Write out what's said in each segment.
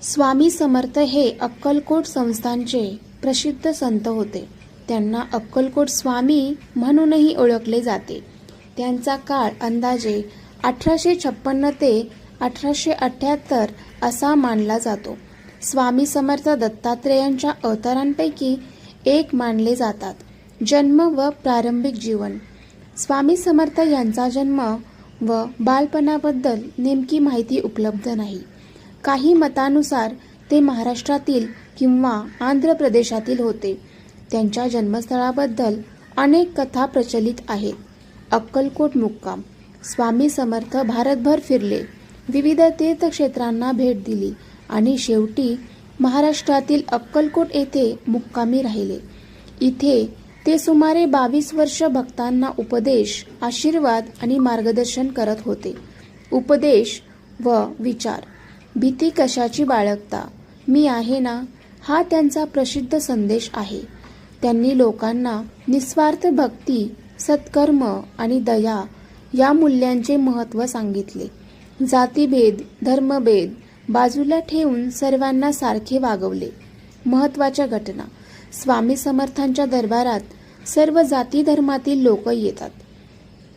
स्वामी समर्थ हे अक्कलकोट संस्थानचे प्रसिद्ध संत होते. त्यांना अक्कलकोट स्वामी म्हणूनही ओळखले जाते. त्यांचा काळ अंदाजे 1856 ते 1878 असा मानला जातो. स्वामी समर्थ दत्तात्रेयांच्या अवतारांपैकी एक मानले जातात. जन्म व प्रारंभिक जीवन. स्वामी समर्थ यांचा जन्म व बालपणाबद्दल नेमकी माहिती उपलब्ध नाही. काही मतानुसार ते महाराष्ट्रातील किंवा आंध्र प्रदेशातील होते. त्यांच्या जन्मस्थळाबद्दल अनेक कथा प्रचलित आहेत. अक्कलकोट मुक्काम. स्वामी समर्थ भारतभर फिरले, विविध तीर्थक्षेत्रांना भेट दिली आणि शेवटी महाराष्ट्रातील अक्कलकोट येथे मुक्कामी राहिले. इथे ते सुमारे 22 वर्ष भक्तांना उपदेश, आशीर्वाद आणि मार्गदर्शन करत होते. उपदेश व विचार. भीती कशाची बाळगता, मी आहे ना, हा त्यांचा प्रसिद्ध संदेश आहे. त्यांनी लोकांना निस्वार्थ भक्ती, सत्कर्म आणि दया या मूल्यांचे महत्त्व सांगितले. जातीभेद, धर्मभेद बाजूला ठेवून सर्वांना सारखे वागवले. महत्त्वाच्या घटना. स्वामी समर्थांच्या दरबारात सर्व जाती धर्मातील लोक येतात.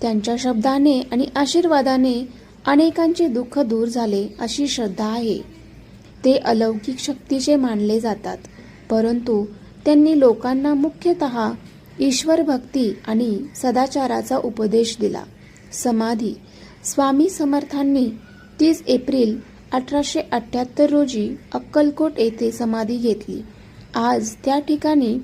त्यांच्या शब्दाने आणि आशीर्वादाने अनेकांचे दुःख दूर झाले अशी श्रद्धा आहे. ते अलौकिक शक्तीचे मानले जातात, परंतु त्यांनी लोकांना मुख्यतः ईश्वर भक्ती आणि सदाचाराचा उपदेश दिला. समाधी. स्वामी समर्थांनी 30 एप्रिल 1878 रोजी अक्कलकोट येथे समाधी घेतली. आज त्या ठिकाणी